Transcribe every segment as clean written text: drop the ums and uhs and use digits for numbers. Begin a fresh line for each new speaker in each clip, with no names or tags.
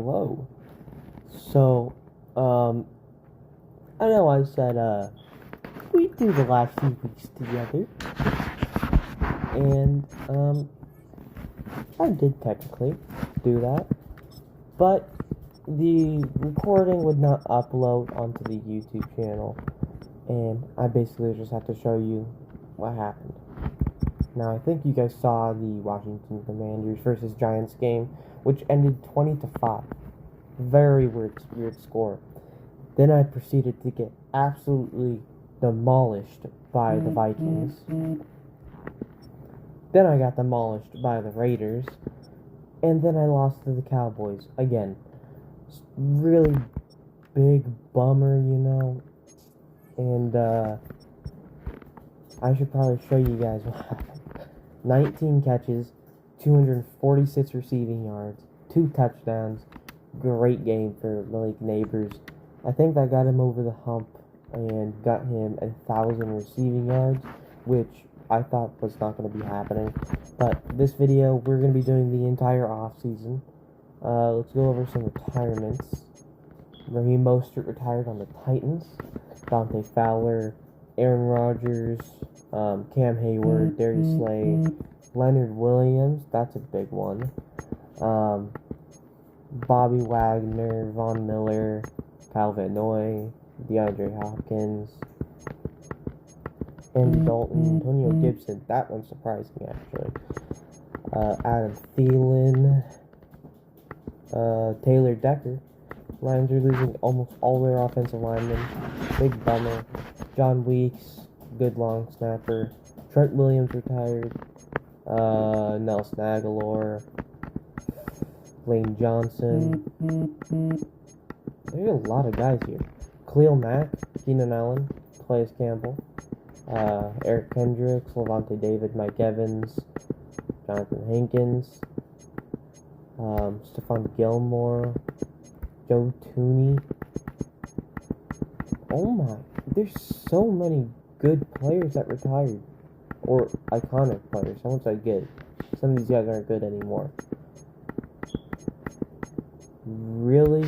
hello. So, I know I said, we do the last few weeks together, and, I did technically do that, but the recording would not upload onto the YouTube channel, and I basically just have to show you what happened. Now, I think you guys saw the Washington Commanders versus Giants game, which ended 20-5. Very weird score. Then I proceeded to get absolutely demolished by the Vikings. Then I got demolished by the Raiders. And then I lost to the Cowboys again. Really big bummer, you know. And I should probably show you guys what happened. 19 catches, 246 receiving yards, 2 touchdowns. Great game for Malik Nabers. I think that got him over the hump and got him 1,000 receiving yards, which I thought was not going to be happening. But this video, we're going to be doing the entire offseason. Let's go over some retirements. Raheem Mostert retired on the Titans. Dante Fowler, Aaron Rodgers, Cam Hayward, Darius Slay, Leonard Williams, that's a big one. Bobby Wagner, Von Miller, Kyle Van Noy, DeAndre Hopkins, Andy Dalton, Antonio Gibson. That one surprised me, actually. Adam Thielen, Taylor Decker. Lions are losing almost all their offensive linemen. Big bummer. John Weeks, good long snapper. Trent Williams retired. Nelson Aguilar. Lane Johnson. There's a lot of guys here. Khalil Mack, Keenan Allen, Calais Campbell, Eric Kendricks, Levante David, Mike Evans, Jonathan Hankins, Stephon Gilmore, Joe Tooney. Oh my, there's so many good players that retired. Or iconic players. I won't say good. Some of these guys aren't good anymore. Really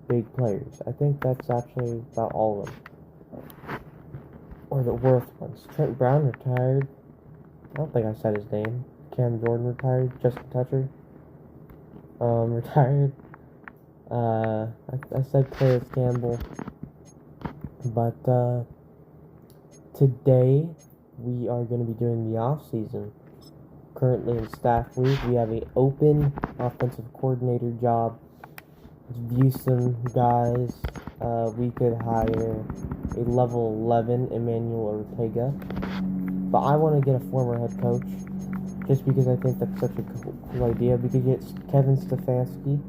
big players. I think that's actually about all of them. Or the worst ones. Trent Brown retired. I don't think I said his name. Cam Jordan retired. Justin Tucker retired. I said Calais Campbell. But today we are going to be doing the off season. Currently in staff week, we have an open offensive coordinator job. Let's view some guys. We could hire a level 11 Emmanuel Ortega, but I want to get a former head coach just because I think that's such a cool idea. We could get Kevin Stefanski,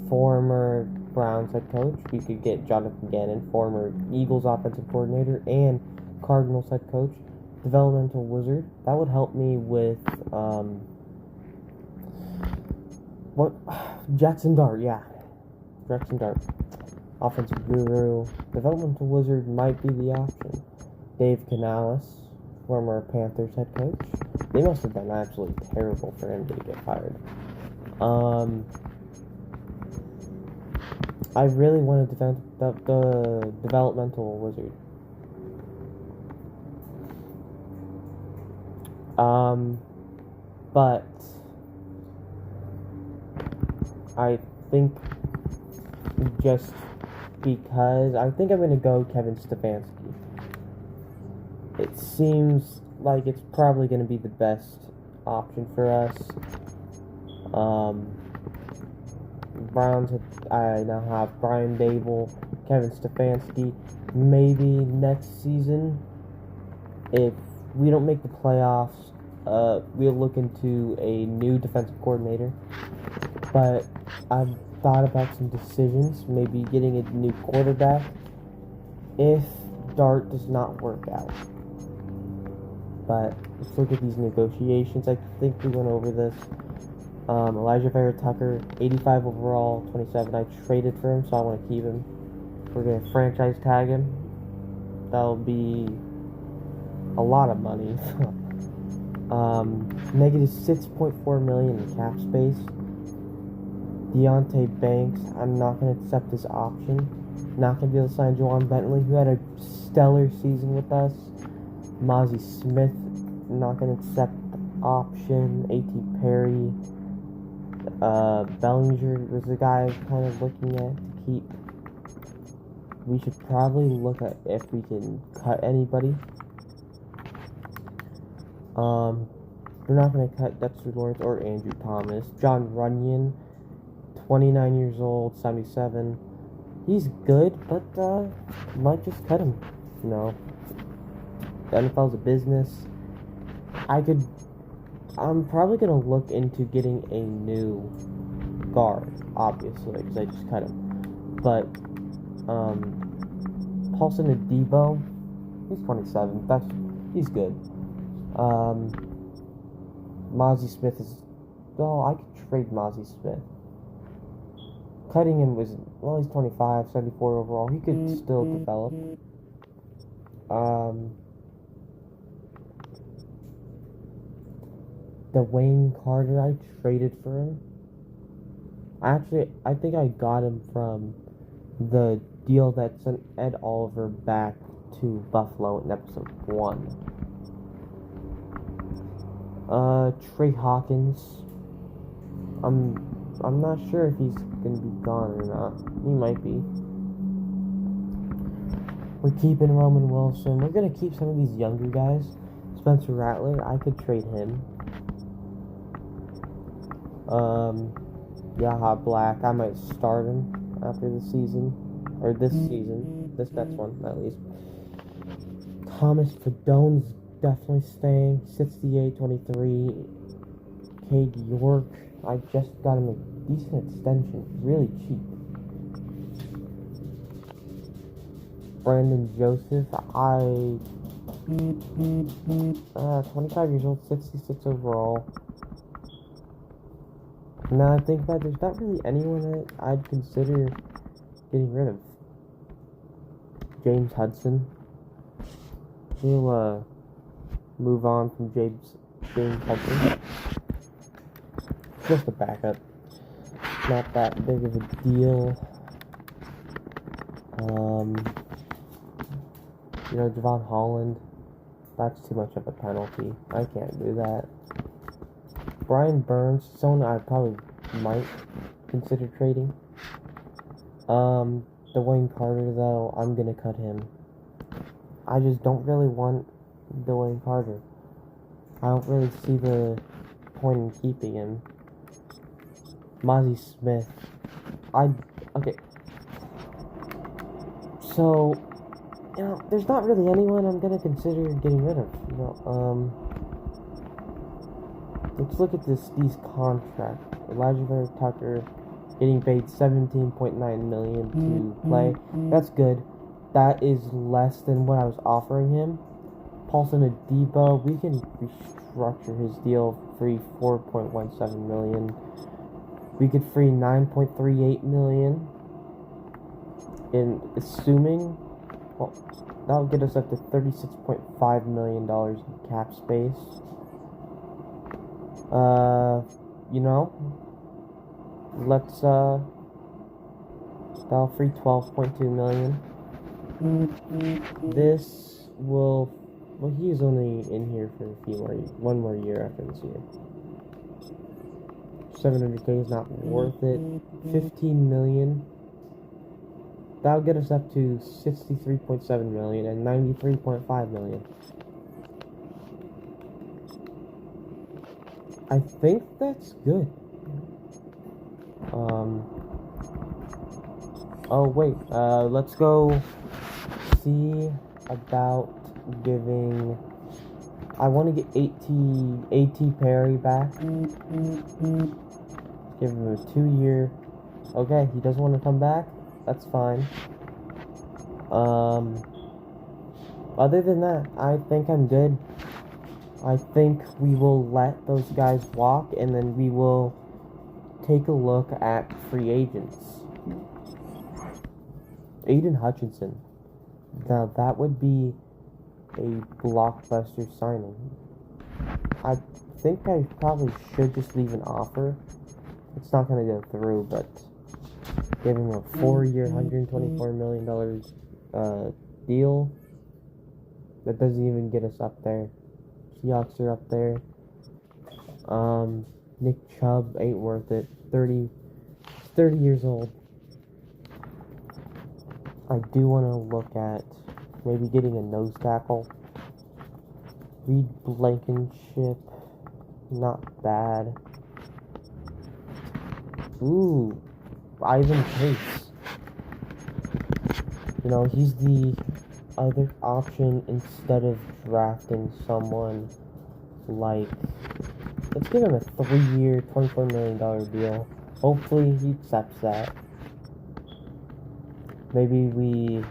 former Browns head coach. We could get Jonathan Gannon, former Eagles offensive coordinator and Cardinals head coach. Developmental wizard. That would help me with Jackson Dart, yeah. Jackson Dart. Offensive guru. Developmental wizard might be the option. Dave Canales, former Panthers head coach. They must have been absolutely terrible for him to get fired. I really want to defend the developmental wizard. But I think just because I think I'm going to go Kevin Stefanski. It seems like it's probably going to be the best option for us. Browns, I now have Brian Dable, Kevin Stefanski. Maybe next season, if we don't make the playoffs, we'll look into a new defensive coordinator. But I've thought about some decisions, maybe getting a new quarterback if Dart does not work out. But let's look at these negotiations. I think we went over this. Elijah Vera Tucker, 85 overall, 27. I traded for him, so I want to keep him. We're going to franchise tag him. That'll be a lot of money. Negative 6.4 million in cap space. Deontay Banks, I'm not going to accept this option. Not going to be able to sign Juwan Bentley, who had a stellar season with us. Mozzie Smith, not going to accept the option. A.T. Perry. Bellinger was the guy I was kind of looking at to keep. We should probably look at if we can cut anybody. We're not going to cut Dexter Lawrence or Andrew Thomas. John Runyon, 29 years old, 77. He's good, but might just cut him. You know, the NFL's a business. I'm probably going to look into getting a new guard, obviously, because I just cut him. But, Paulson Adebo, he's 27. He's good. Mozzie Smith is... Oh, I could trade Mozzie Smith. Cutting him was... Well, he's 25, 74 overall. He could still develop. Dwayne Carter, I traded for him. Actually, I think I got him from the deal that sent Ed Oliver back to Buffalo in episode 1. Trey Hawkins. I'm not sure if he's gonna be gone or not. He might be. We're keeping Roman Wilson. We're gonna keep some of these younger guys. Spencer Rattler, I could trade him. Yaha Black, I might start him after the season. Or this season. This next one, at least. Thomas Fadone's definitely staying. 68-23. Cade York, I just got him a decent extension. Really cheap. Brandon Joseph, 25 years old, 66 overall. Now I think that there's not really anyone that I'd consider getting rid of. James Hudson. We'll move on from James Hudson. Just a backup. Not that big of a deal. Javon Holland. That's too much of a penalty. I can't do that. Brian Burns, someone I probably might consider trading. Dwayne Carter, though, I'm gonna cut him. I just don't really want Dwayne Carter. I don't really see the point in keeping him. Mozzie Smith. Okay. So, there's not really anyone I'm gonna consider getting rid of. Let's look at these contracts. Elijah Vera Tucker getting paid $17.9 million to play. That's good. That is less than what I was offering him. Paulson Adebo, we can restructure his deal, free $4.17 million. We could free $9.38 million. In assuming, well, that'll get us up to $36.5 million in cap space. Let's that'll free $12.2 million. This will, well, he's only in here for one more year after this year. $700K is not worth it. $15 million. That'll get us up to $63.7 million and $93.5 million. I think that's good. Oh wait, let's go see about giving... I want to get A.T. Perry back. Give him a 2-year... Okay, he doesn't want to come back. That's fine. Other than that, I think I'm good. I think we will let those guys walk, and then we will take a look at free agents. Aiden Hutchinson. Now, that would be a blockbuster signing. I think I probably should just leave an offer. It's not gonna go through, but give him a 4-year, $124 million deal. That doesn't even get us up there. Seahawks are up there. Nick Chubb ain't worth it. 30 years old. I do want to look at maybe getting a nose tackle. Reed Blankenship, not bad. Ooh, Ivan Pace. You know, he's the other option instead of drafting someone like, let's give him a 3-year, $24 million deal. Hopefully he accepts that. Maybe we,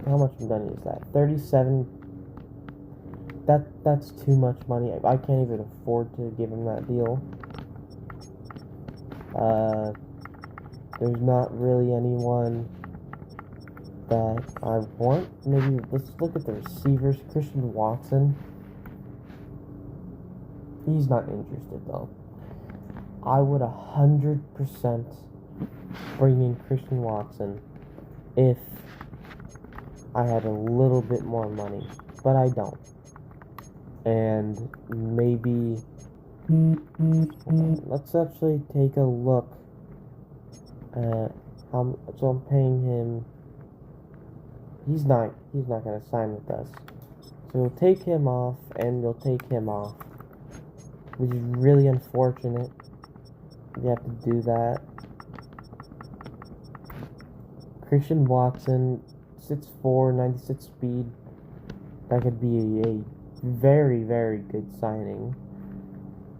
how much money is that? 37. That's too much money. I can't even afford to give him that deal. There's not really anyone that I want. Maybe let's look at the receivers. Christian Watson. He's not interested though. I would 100% bring in Christian Watson if I had a little bit more money, but I don't. And maybe let's actually take a look at how much I'm paying him. He's not gonna sign with us. So we'll take him off, and we'll take him off, which is really unfortunate. You have to do that. Christian Watson, 6'4", 96 speed. That could be a very, very good signing.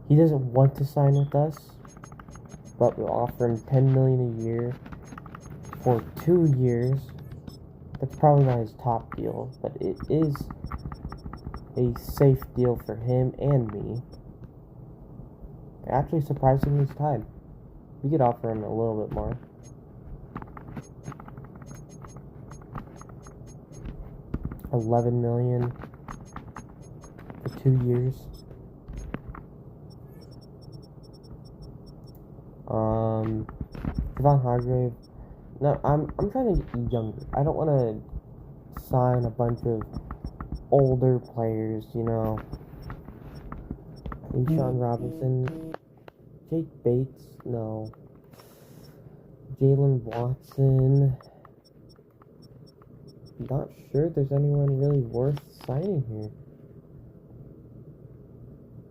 He doesn't want to sign with us, but we'll offer him $10 million a year for 2 years. That's probably not his top deal, but it is a safe deal for him and me. Actually, surprisingly, he's tied. We could offer him a little bit more. $11 million for 2 years. Devon Hargrave. No, I'm trying to get younger. I don't want to sign a bunch of older players, you know. Sean Robinson, Jake Bates, no. Jalen Watson. Not sure there's anyone really worth signing here.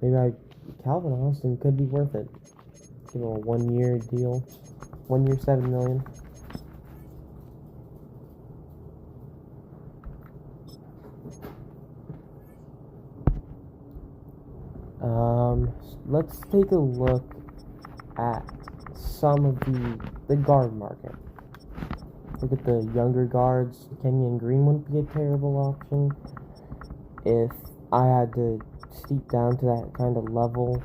Maybe Calvin Austin could be worth it. Give him a 1-year deal. 1 year, $7 million. Let's take a look at some of the guard market. Look at the younger guards. Kenyon Green wouldn't be a terrible option if I had to steep down to that kind of level.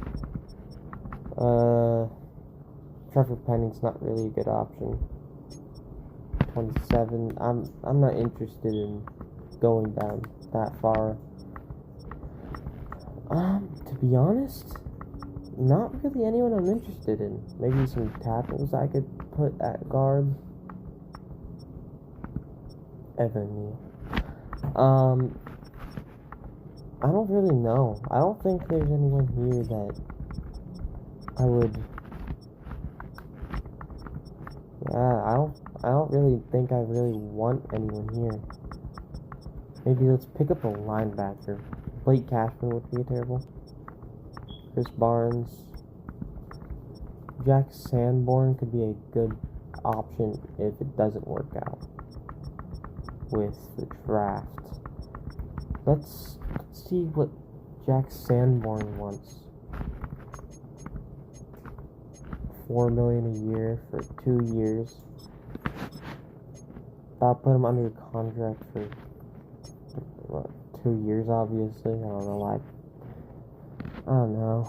Trevor Penning's not really a good option. 27. I'm not interested in going down that far. To be honest, not really anyone I'm interested in. Maybe some tackles I could put at guard. Evan Neal. I don't really know. I don't think there's anyone here that I would. Yeah, I don't really think I really want anyone here. Maybe let's pick up a linebacker. Blake Cashman would be terrible. Chris Barnes. Jack Sanborn could be a good option if it doesn't work out with the draft. Let's see what Jack Sanborn wants. $4 million a year for 2 years. That'll put him under contract for what, 2 years, obviously. I don't know why. I don't know.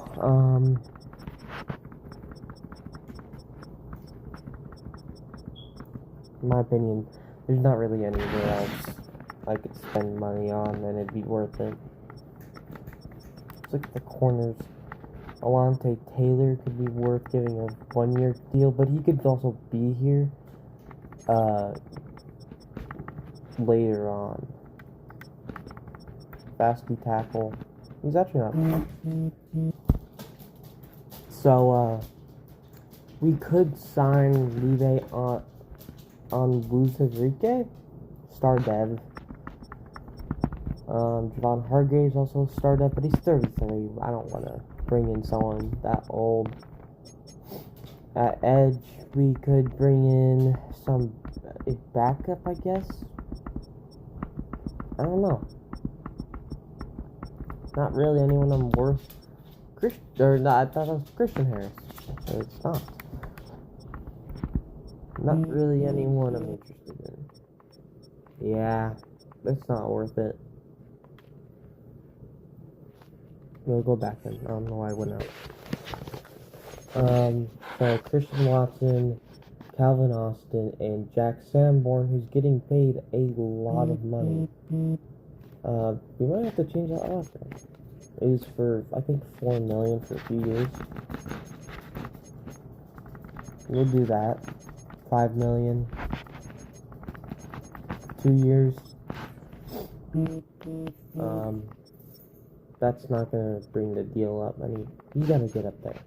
In my opinion, there's not really anywhere else I could spend money on and it'd be worth it. Let's look at the corners. Alontae Taylor could be worth giving a 1-year deal, but he could also be here later on. Fast tackle. He's actually not bad. So, we could sign Levi on Luz-Enrique, star dev. Javon Hargrave's also a star dev, but he's 33. I don't want to bring in someone that old. At edge, we could bring in a backup, I guess. I don't know. Not really anyone I'm worth. I thought it was Christian Harris. So it's not. Not really anyone I'm interested in. Yeah, it's not worth it. We'll go back then. I don't know why I went out. So Christian Watson, Calvin Austin, and Jack Sanborn, who's getting paid a lot of money. We might have to change that offer. It was for, I think, $4 million for a few years. We'll do that. $5 million. 2 years. That's not gonna bring the deal up. I mean, you gotta get up there.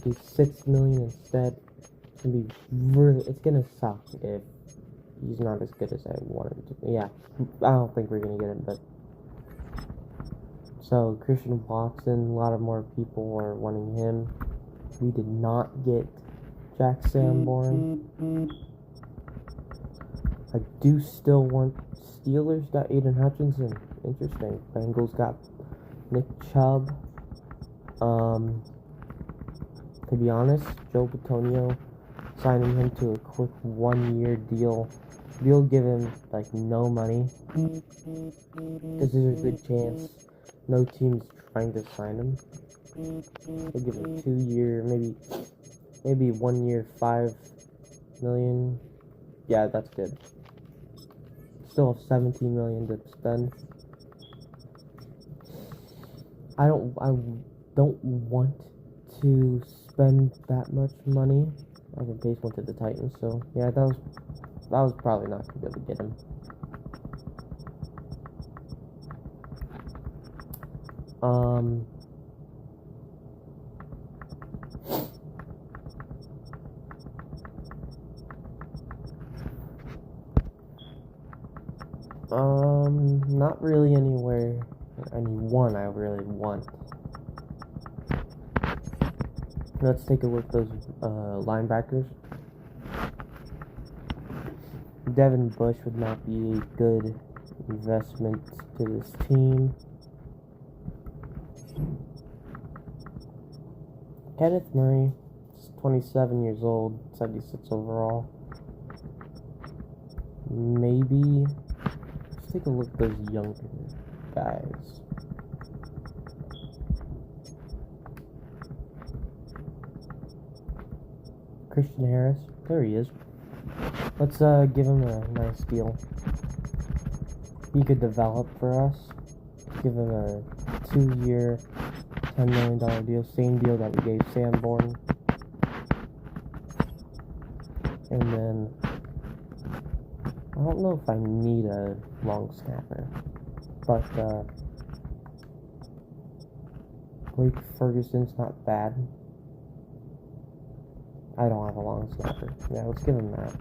Do $6 million instead. It's gonna suck if he's not as good as I want him to be. Yeah, I don't think we're gonna get him, but so Christian Watson, a lot of more people were wanting him. We did not get Jack Sanborn. I do still want Steelers got Aiden Hutchinson. Interesting. Bengals got Nick Chubb. To be honest, Joe Bitonio signing him to a quick 1-year deal. We'll give him like no money because there's a good chance no team's trying to sign him. We'll give him 2-year, maybe 1 year, $5 million. Yeah, that's good. Still have $17 million to spend. I don't want to spend that much money. I can base one to the Titans, so yeah, that was probably not gonna be able to get him. Not really anyone I really want. Let's take a look at those linebackers. Devin Bush would not be a good investment to this team. Kenneth Murray is 27 years old, 76 overall. Maybe. Let's take a look at those younger guys. Christian Harris. There he is. Let's give him a nice deal. He could develop for us. Give him a 2-year, $10 million deal. Same deal that we gave Sanborn. And then I don't know if I need a long snapper, but Blake Ferguson's not bad. I don't have a long snapper. Yeah, let's give him that.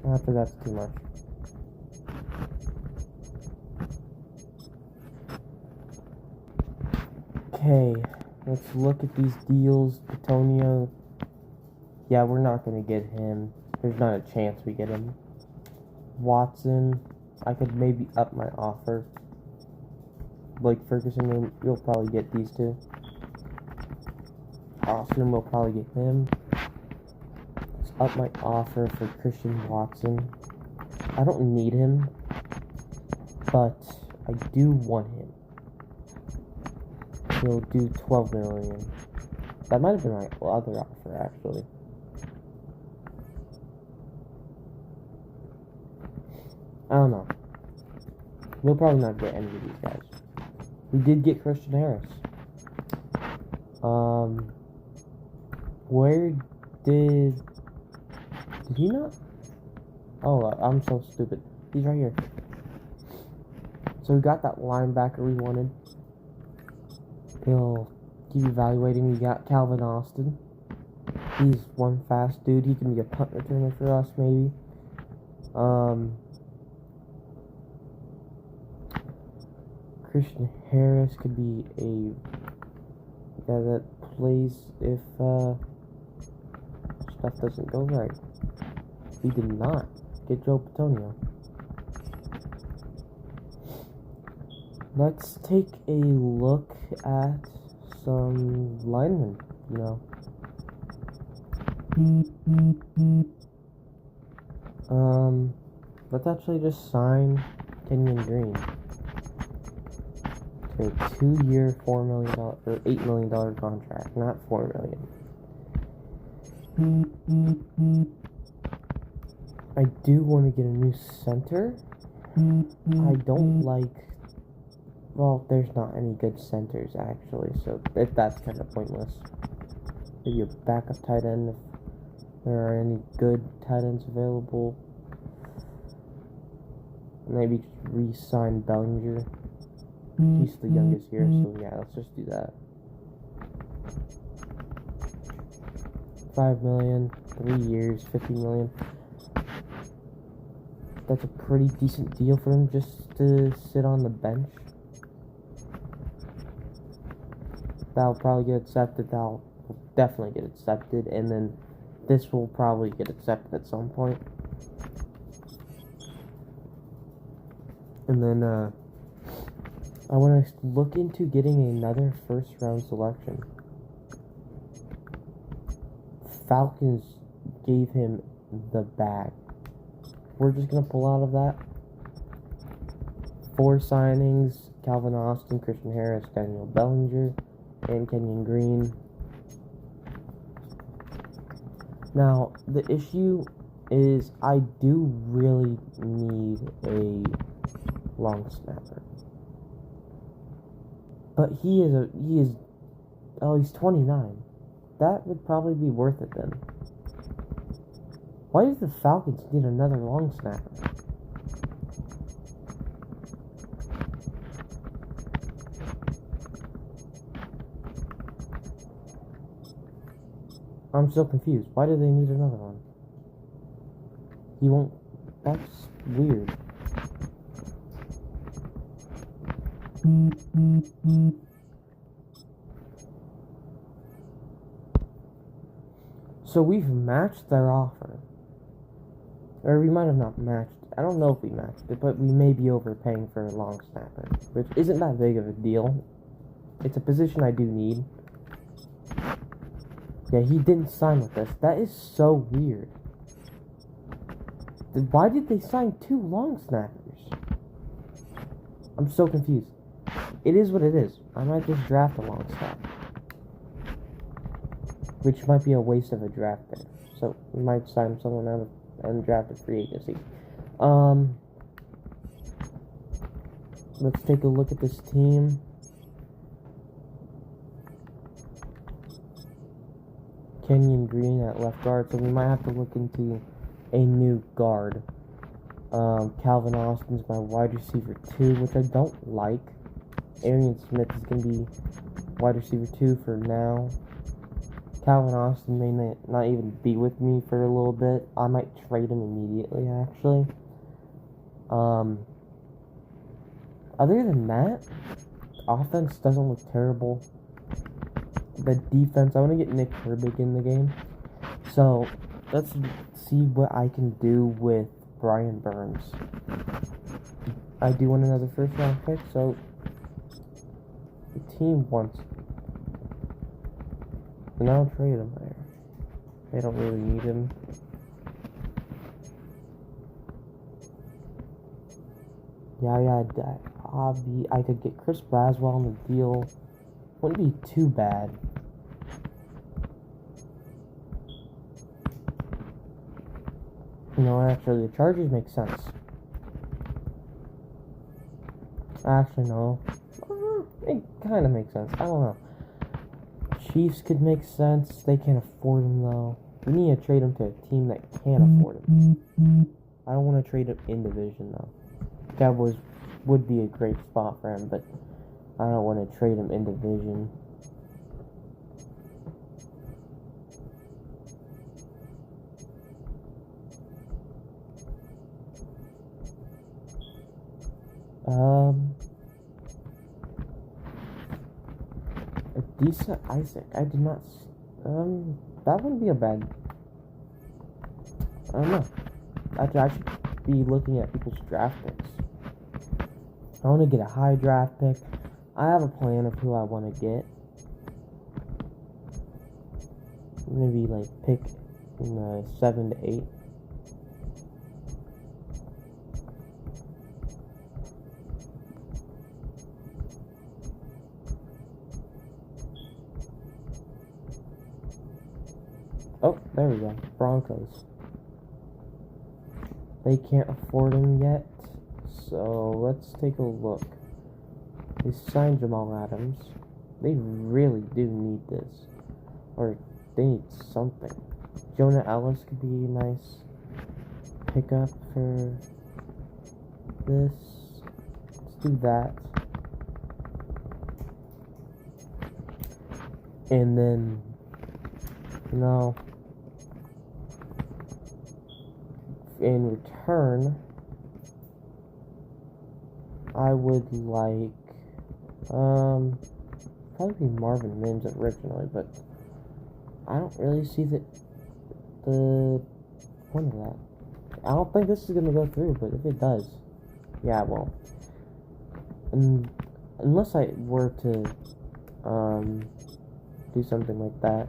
After that's too much. Okay, let's look at these deals. Bitonio. Yeah, we're not gonna get him. There's not a chance we get him. Watson, I could maybe up my offer. Blake Ferguson, we'll probably get these two. Austin, we'll probably get him. Let's up my offer for Christian Watson. I don't need him, but I do want him. He'll do $12 million. That might have been my other offer, actually. I don't know. We'll probably not get any of these guys. We did get Christian Harris. Where did he not? Oh, I'm so stupid. He's right here. So we got that linebacker we wanted. He'll keep evaluating. We got Calvin Austin. He's one fast dude. He can be a punt returner for us, maybe. Christian Harris could be a guy that plays if stuff doesn't go right. We did not get Joe Petonio. Let's take a look at some linemen, you know. Let's actually just sign Kenyon Green to a 2-year, $4 million or $8 million contract, not $4 million. I do want to get a new center. I don't like. Well, there's not any good centers actually, so that's kind of pointless. Maybe a backup tight end if there are any good tight ends available. Maybe re-sign Bellinger. He's the youngest here, so yeah, let's just do that. $5 million, 3 years, $50 million. That's a pretty decent deal for him just to sit on the bench. That'll probably get accepted. That'll definitely get accepted, and then this will probably get accepted at some point. And then I want to look into getting another first-round selection. Falcons gave him the bag. We're just going to pull out of that. 4 signings: Calvin Austin, Christian Harris, Daniel Bellinger, and Kenyon Green. Now, the issue is I do really need a long snapper. But he's 29. That would probably be worth it then. Why does the Falcons need another long snapper? I'm so confused. Why do they need another one? He won't. That's weird. So we've matched their offer. Or we might have not matched. I don't know if we matched it, but we may be overpaying for a long snapper, which isn't that big of a deal. It's a position I do need. Yeah, he didn't sign with us. That is so weird. Why did they sign 2 long snappers? I'm so confused. It is what it is. I might just draft a long snapper, which might be a waste of a draft pick. So we might sign someone out of undrafted free agency. Let's take a look at this team. Kenyon Green at left guard, so we might have to look into a new guard. Calvin Austin's my wide receiver 2, which I don't like. Arian Smith is going to be wide receiver 2 for now. Calvin Austin may not even be with me for a little bit. I might trade him immediately, actually. Other than that, offense doesn't look terrible. The defense, I want to get Nick Herbig in the game. So, let's see what I can do with Brian Burns. I do want another first round pick, so the team wants. And I'll trade him there. They don't really need him. I could get Chris Braswell on the deal. Wouldn't be too bad. You know, actually, the Chargers make sense. Actually, no. It kind of makes sense. I don't know. Chiefs could make sense. They can't afford him, though. We need to trade him to a team that can afford him. I don't want to trade him in division, though. Cowboys would be a great spot for him, but I don't want to trade him in division. A decent Isaac. I did not. That wouldn't be a bad. I don't know. I should be looking at people's draft picks. I want to get a high draft pick. I have a plan of who I want to get. Maybe like pick in the 7 to 8. Oh, there we go. Broncos. They can't afford him yet, so let's take a look. They signed Jamal Adams. They really do need this. Or they need something. Jonah Ellis could be a nice pickup for this. Let's do that. And then, in return, I would like, probably Marvin Mims originally, but I don't really see the point of that. I don't think this is going to go through, but if it does, yeah, it won't. Unless I were to, do something like that.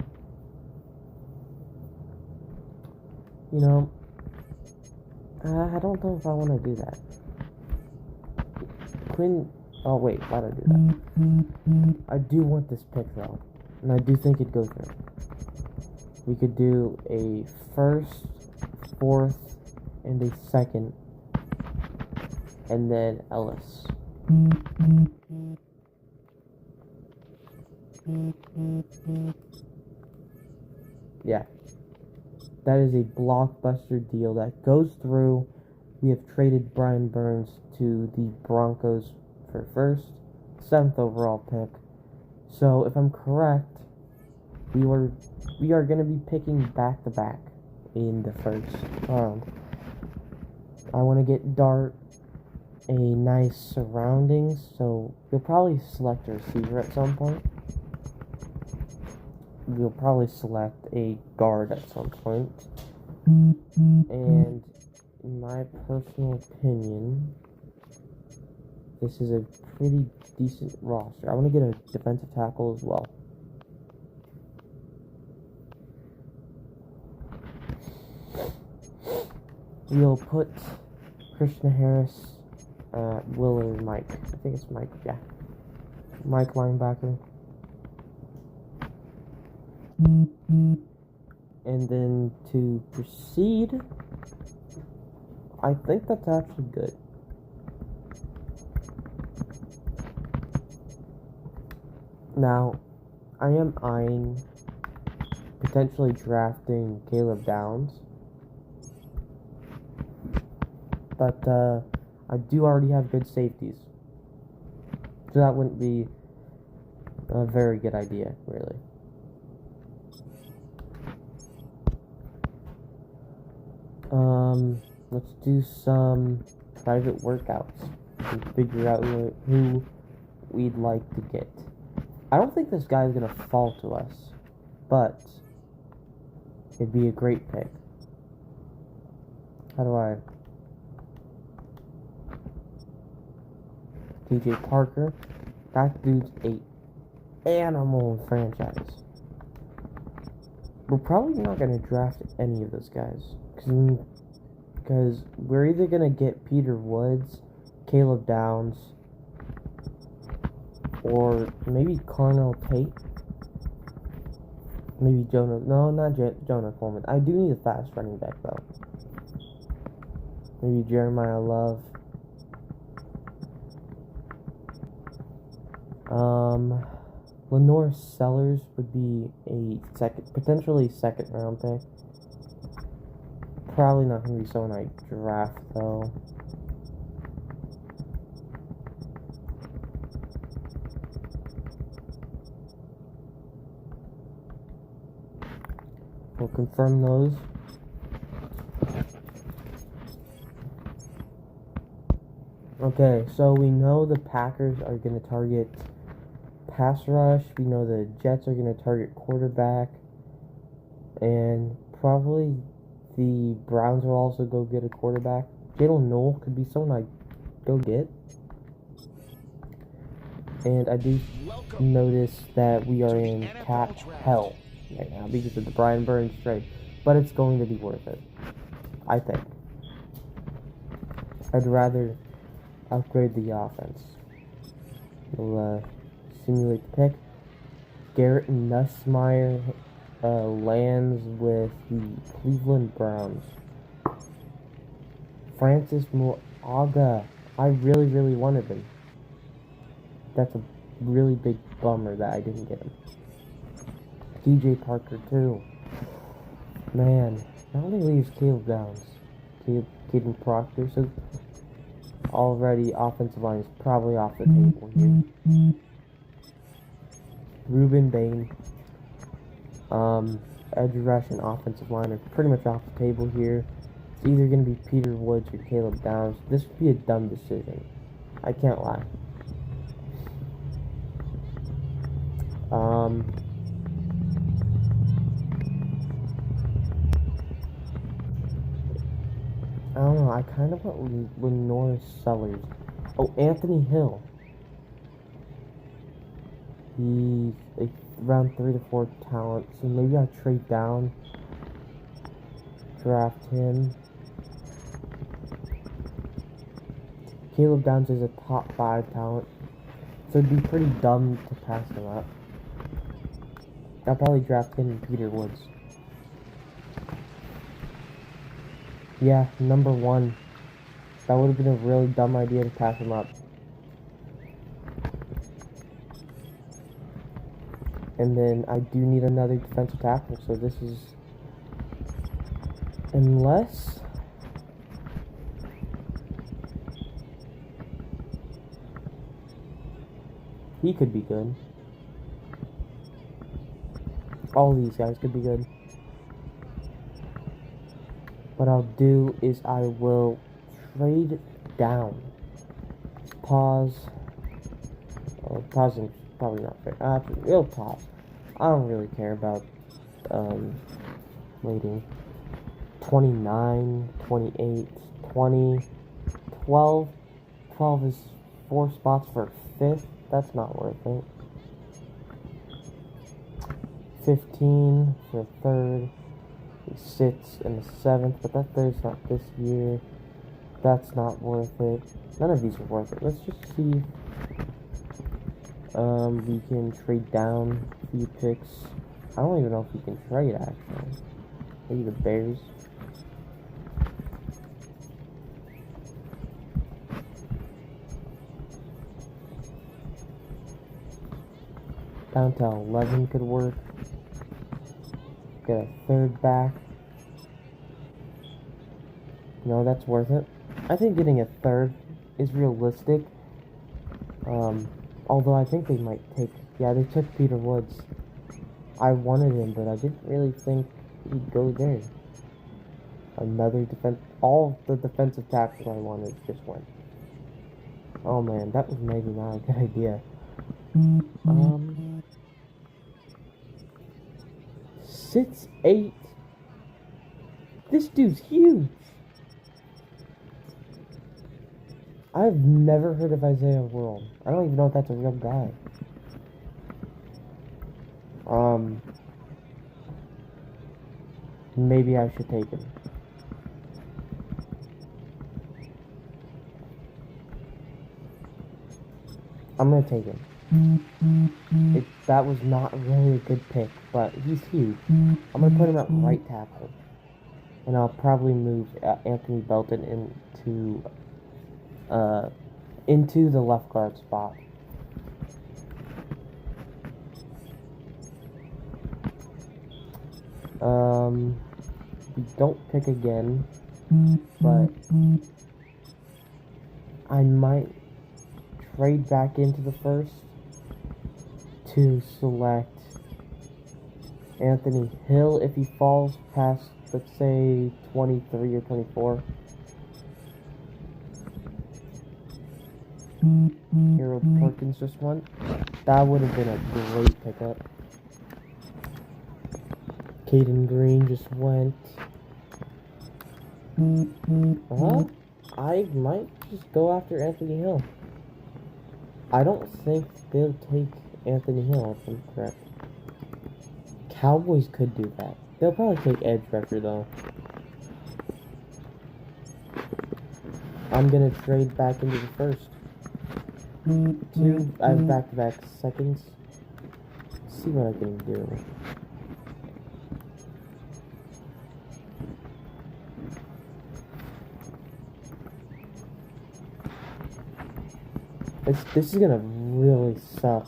I don't know if I want to do that. Oh wait, why did I do that? I do want this pick though, and I do think it'd go through. We could do a first, fourth, and a second, and then Ellis. Yeah. That is a blockbuster deal that goes through. We have traded Brian Burns to the Broncos for first, 7th overall pick. So if I'm correct, we are going to be picking back to back in the first round. I want to get Dart a nice surroundings, so you'll probably select a receiver at some point. We'll probably select a guard at some point. And in my personal opinion, this is a pretty decent roster. I want to get a defensive tackle as well. We'll put Christian Harris, Will or Mike. I think it's Mike, yeah. Mike linebacker. And then to proceed, I think that's actually good. Now, I am eyeing potentially drafting Caleb Downs, but I do already have good safeties, so that wouldn't be a very good idea, really. Let's do some private workouts and figure out who we'd like to get. I don't think this guy's gonna fall to us, but it'd be a great pick. How do I? DJ Parker. That dude's an animal in franchise. We're probably not gonna draft any of those guys. Because we're either going to get Peter Woods, Caleb Downs, or maybe Carnell Tate. Maybe Jonah. No, not Jonah Coleman. I do need a fast running back, though. Maybe Jeremiah Love. Lenore Sellers would be potentially second round pick. Probably not going to be someone I draft, though. We'll confirm those. Okay, so we know the Packers are going to target pass rush. We know the Jets are going to target quarterback. And probably the Browns will also go get a quarterback. Jalen Noel could be someone I go get. And I do notice that we are in cap hell right now because of the Brian Burns trade. But it's going to be worth it, I think. I'd rather upgrade the offense. We'll simulate the pick. Garrett Nussmeier lands with the Cleveland Browns. Francis Muaga. I really, really wanted him. That's a really big bummer that I didn't get him. DJ Parker, too. Man, that only leaves Caleb Downs. Caden Proctor, so already offensive line is probably off the table here. Ruben Bain. Edge rush and offensive line are pretty much off the table here. It's either going to be Peter Woods or Caleb Downs. This would be a dumb decision. I can't lie. I don't know. I kind of went Lenore Sellers. Oh, Anthony Hill. He's a round 3 to 4 talent, so maybe I'll trade down, draft him. Caleb Downs is a top 5 talent, so it'd be pretty dumb to pass him up. I'll probably draft him and Peter Woods. Yeah, number 1. That would have been a really dumb idea to pass him up. And then I do need another defensive tackle, so this is... Unless... He could be good. All these guys could be good. What I'll do is I will trade down. Pause. Oh, pausing probably not fair. It'll pause. I don't really care about waiting. 29, 28, 20, 12. 12 is 4 spots for 5th. That's not worth it. 15 for 3rd. He sits in the 7th, but that 3rd's not this year. That's not worth it. None of these are worth it. Let's just see if we can trade down a few picks. I don't even know if we can trade, actually. Maybe the Bears. Down to 11 could work. Get a 3rd back. No, that's worth it. I think getting a 3rd is realistic. Although I think they might take... Yeah, they took Peter Woods. I wanted him, but I didn't really think he'd go there. Another defense... All the defensive tackles I wanted just went. Oh man, that was maybe not a good idea. 6'8". This dude's huge. I've never heard of Isaiah World. I don't even know if that's a real guy. Maybe I should take him. I'm gonna take him. That was not really a good pick, but he's huge. I'm gonna put him at right tackle, and I'll probably move Anthony Belton into the left guard spot. We don't pick again, but I might trade back into the first to select Anthony Hill if he falls past, let's say, 23 or 24. Harold Perkins just went. That would have been a great pickup. Caden Green just went. I might just go after Anthony Hill. I don't think they'll take Anthony Hill, if I'm correct. Cowboys could do that. They'll probably take edge rusher, though. I'm gonna trade back into the first. I have back-to-back seconds. Let's see what I can do. This is gonna really suck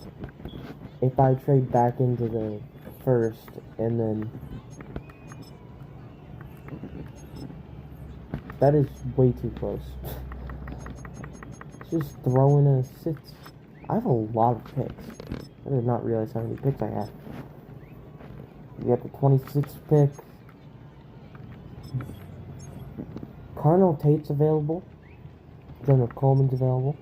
if I trade back into the first and then that is way too close. Just throwing a 6. I have a lot of picks. I did not realize how many picks I have. You got the 26th pick. Carnell Tate's available. Jonah Coleman's available.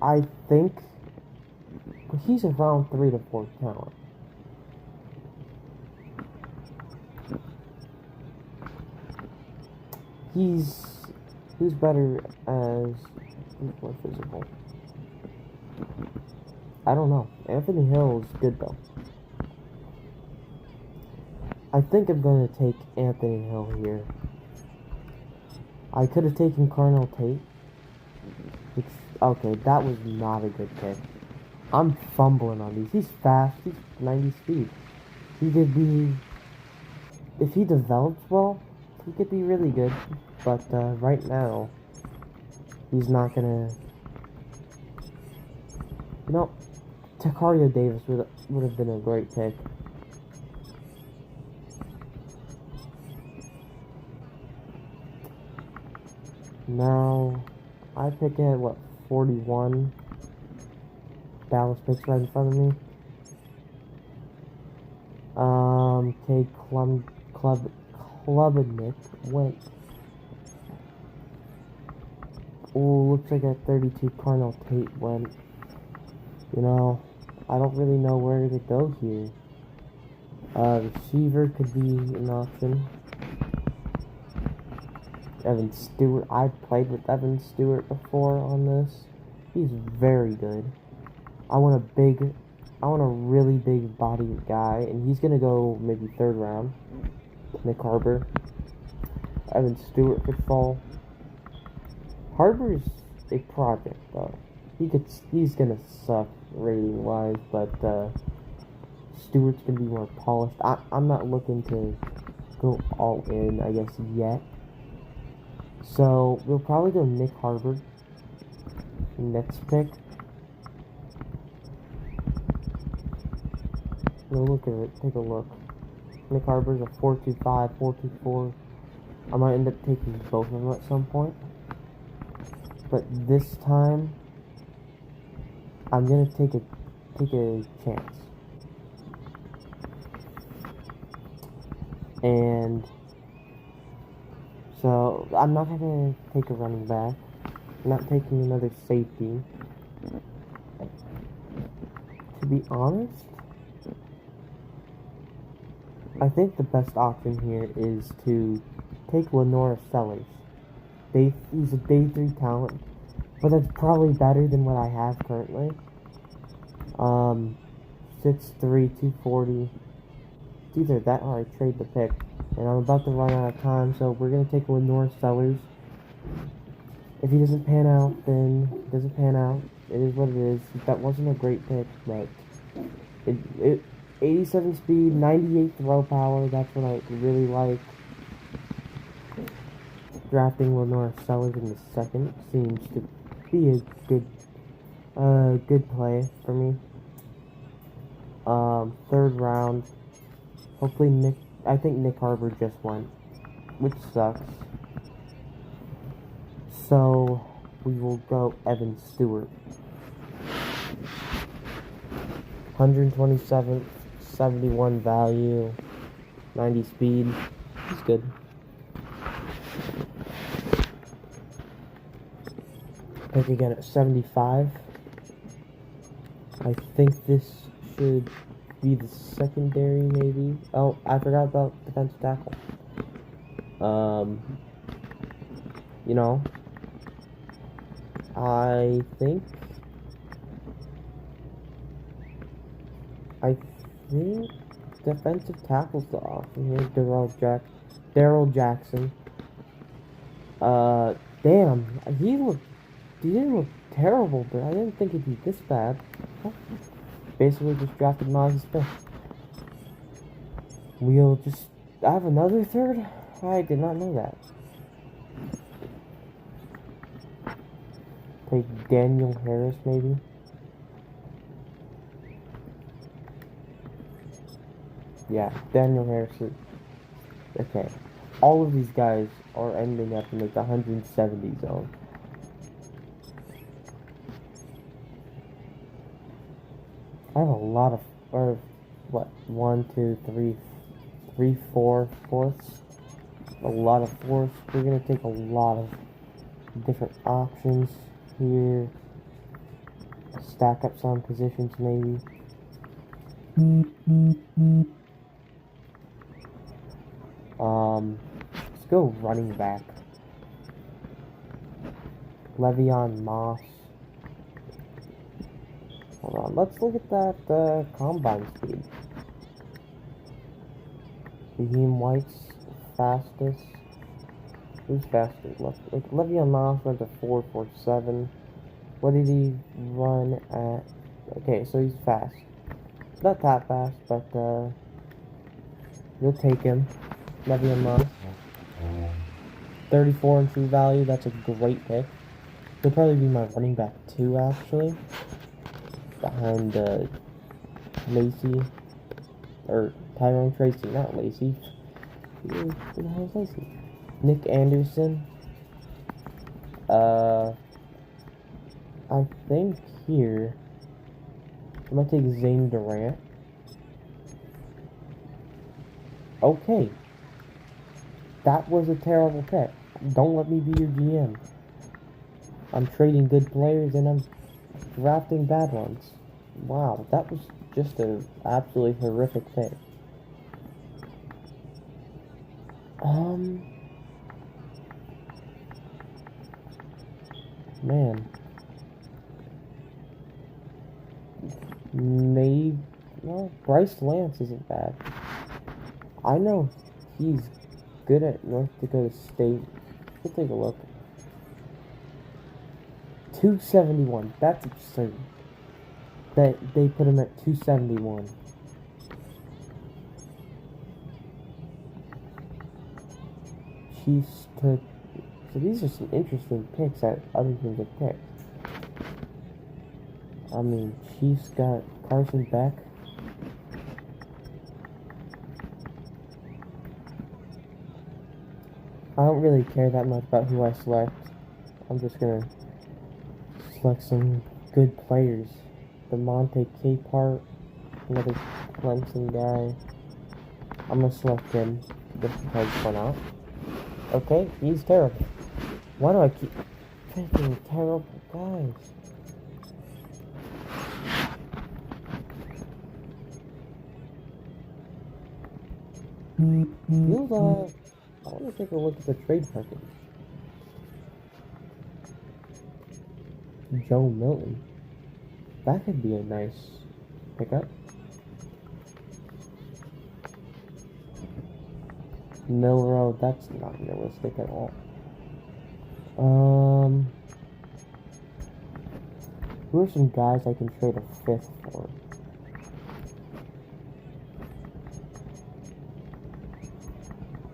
I think he's around 3 to 4 talent. Who's better as who's more physical? I don't know. Anthony Hill is good though. I think I'm going to take Anthony Hill here. I could have taken Carnell Tate. Okay, that was not a good pick. I'm fumbling on these. He's fast. He's 90 speed. He could be... If he develops well, he could be really good. But right now, he's not gonna... You know, Tacario Davis would have been a great pick. Now, I pick at, what, 41? Dallas picks right in front of me. Cade Klubnik went. Oh, looks like at 32 Carnell Tate went. You know, I don't really know where to go here. Receiver could be an option. Evan Stewart. I've played with Evan Stewart before on this. He's very good. I want a really big body guy, and he's gonna go maybe 3rd round. Nick Harbor. Evan Stewart could fall. Harbor's a project though. He's gonna suck rating wise, but Stewart's gonna be more polished. I'm not looking to go all in, I guess, yet. So we'll probably go Nick Harbor next pick. We'll look at it, take a look. Nick Harbor's a 4.25, 4.24. I might end up taking both of them at some point. But this time, I'm gonna take a chance. And so I'm not gonna take a running back. I'm not taking another safety. To be honest, I think the best option here is to take Lenora Sellers. He's a day 3 talent, but that's probably better than what I have currently. 6'3", 240. It's either that or I trade the pick. And I'm about to run out of time, so we're going to take Lenora Sellers. If he doesn't pan out, then he doesn't pan out. It is what it is. That wasn't a great pick, but it 87 speed, 98 throw power, that's what I really like. drafting Lenore Sellers in the second seems to be a good play for me. Third round, hopefully I think Nick Harbor just went, which sucks. So we will go Evan Stewart. 127, 71 value, 90 speed. He's good. Pick again at 75. I think this should be the secondary, maybe. Oh, I forgot about defensive tackle. You know, I think defensive tackle's the option here. Daryl Jackson. Damn, he didn't look terrible, but I didn't think it'd be this bad. Basically just drafted Mozzie Smith. We'll just have another third? I did not know that. Take Daniel Harris, maybe. Yeah, Daniel Harris. Okay. All of these guys are ending up in like the 170 zone. I have a lot of, or what, 1, 2, 3, 4 fourths. A lot of fourths. We're gonna take a lot of different options here. Stack up some positions, maybe. Let's go running back. Le'Veon Moss. Hold on, let's look at that combine speed. Raheem White's fastest. Who's faster? Like Le'Veon Moss went to 4.47. What did he run at? Okay, so he's fast. Not that fast, but you'll take him. Le'Veon Moss. 34 in true value. That's a great pick. He'll probably be my running back 2, actually. Behind Lacey. Or Tyrone Tracy, not Lacey. Who the hell is Lacey? Nick Anderson. I think here I'm gonna take Zane Durant. Okay. That was a terrible pick. Don't let me be your GM. I'm trading good players and I'm drafting bad ones. Wow, that was just an absolutely horrific pick. Man. Maybe, well, Bryce Lance isn't bad. I know he's good at North Dakota State. Let's take a look. 271. That's absurd. That they put him at 271. Chiefs took. So these are some interesting picks that other teams have picked. I mean, Chiefs got Carson Beck. I don't really care that much about who I select. I'm just gonna select some good players. DeMonte Capehart, another Clemson guy. I'm gonna select him just because why not? Okay, he's terrible. Why do I keep picking terrible guys? I want to take a look at the trade market. Joe Milton. That could be a nice pickup. Milrow, that's not realistic at all. Who are some guys I can trade a 5th for?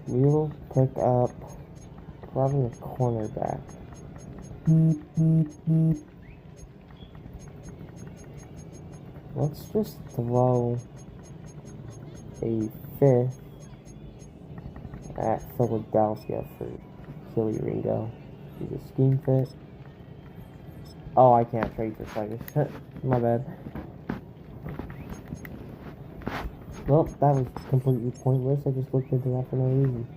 We'll pick up Probably a cornerback. Let's just throw a fifth at Philadelphia for Killy Ringo. Is a scheme fit? Oh, I can't trade for Tigers. My bad. Well, that was completely pointless. I just looked into that for no reason.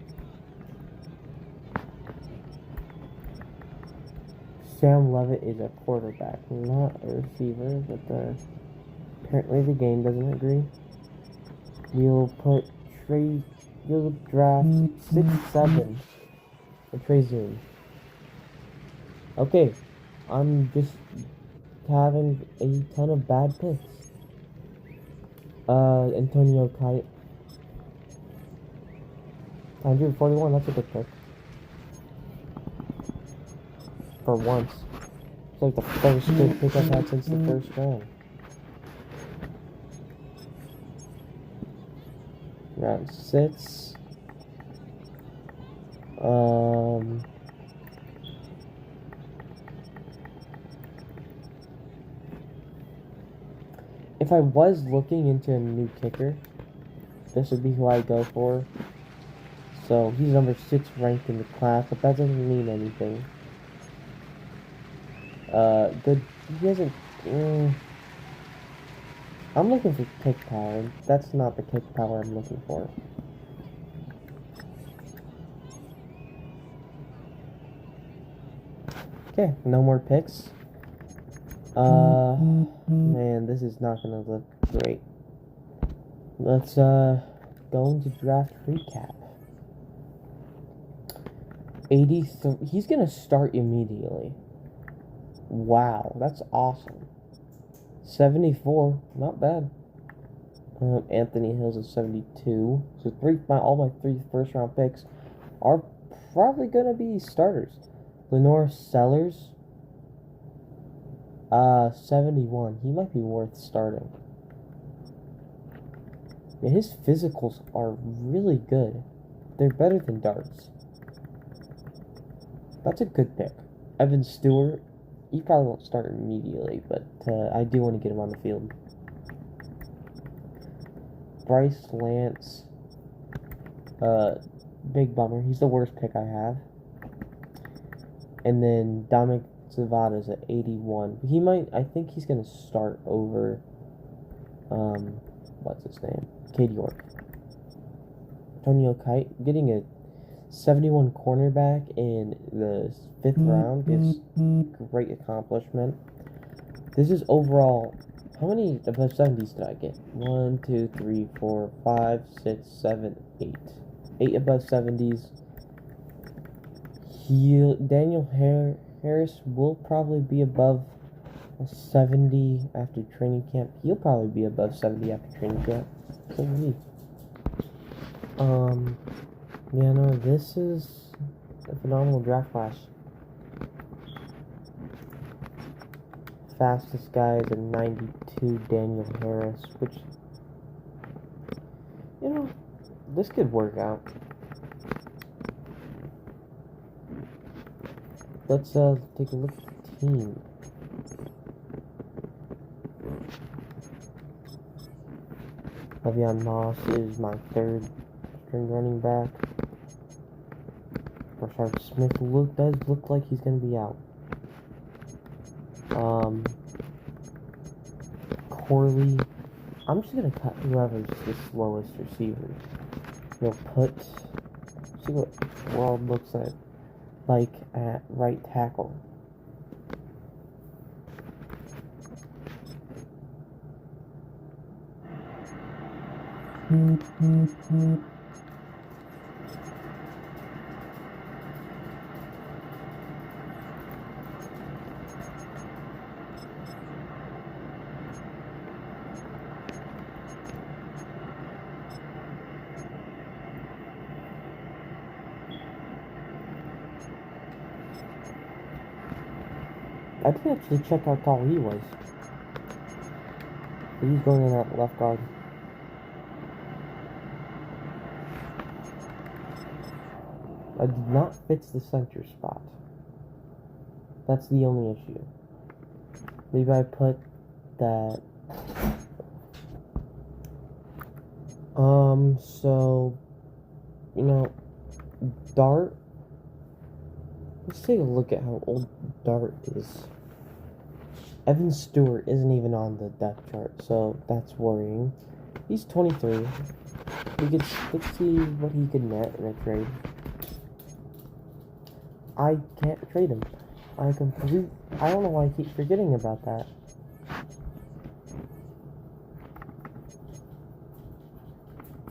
Sam Levitt is a quarterback, not a receiver, but apparently the game doesn't agree. We'll draft 6-7 for Trey Zoom. Okay, I'm just having a ton of bad picks. Antonio Kite. 141, that's a good pick. For once. It's like the first good pick I've had since the first round. Round 6. If I was looking into a new kicker, this would be who I'd go for. So he's number 6 ranked in the class, but that doesn't mean anything. Good. He hasn't. I'm looking for kick power. That's not the kick power I'm looking for. Okay, no more picks. Man, this is not gonna look great. Let's go into draft recap. 83. He's gonna start immediately. Wow, that's awesome. 74, not bad. Anthony Hills is 72. So all my 3 first-round picks are probably gonna be starters. Lenore Sellers, 71. He might be worth starting. Yeah, his physicals are really good. They're better than Darts. That's a good pick. Evan Stewart, he probably won't start immediately, but I do want to get him on the field. Bryce Lance, big bummer. He's the worst pick I have. And then Dominic Zavada's at 81. I think he's going to start over, what's his name? Cade York. Antonio Kite, getting a 71 cornerback in the 5th round is a great accomplishment. This is overall, how many above 70s did I get? 1, 2, 3, 4, 5, 6, 7, 8. 8 above 70s. Daniel Harris will probably be above 70 after training camp. He'll probably be above 70 after training camp. So neat. Yeah, no, this is a phenomenal draft class. Fastest guy is a 92 Daniel Harris, which, you know, this could work out. Let's take a look at the team. Le'Veon Moss is my 3rd string running back. Rashard Smith does look like he's going to be out. Corley, I'm just going to cut whoever's the slowest receiver. We'll see what World looks like at right tackle. I didn't actually check how tall he was. But he's going in at left guard. not fits the center spot. That's the only issue. Maybe I put that. So, Dart. Let's take a look at how old Dart is. Evan Stewart isn't even on the depth chart, so that's worrying. He's 23. Let's see what he could net in a trade. I can't trade him. I don't know why I keep forgetting about that.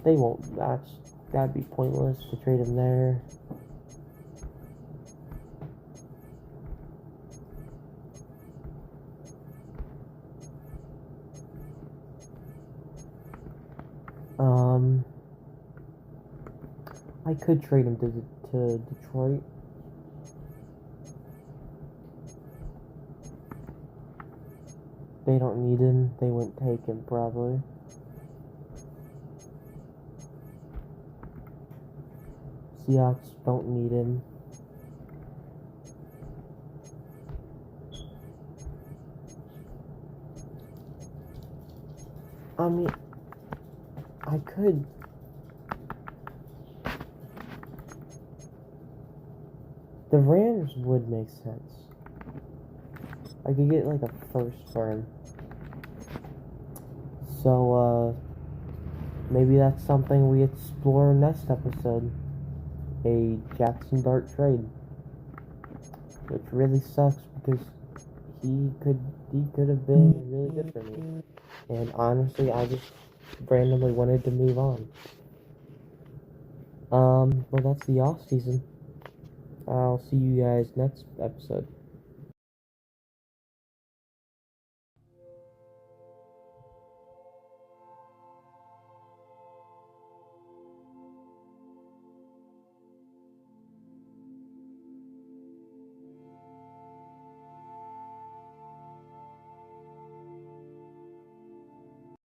They won't. That'd be pointless to trade him there. I could trade him to Detroit. They don't need him. They wouldn't take him, probably. Seahawks don't need him. I mean, I could. The Rams would make sense. I could get like a first for him. So, maybe that's something we explore next episode. A Jackson Dart trade. Which really sucks because he could have been really good for me. And honestly, I just randomly wanted to move on. Well, that's the off season. I'll see you guys next episode.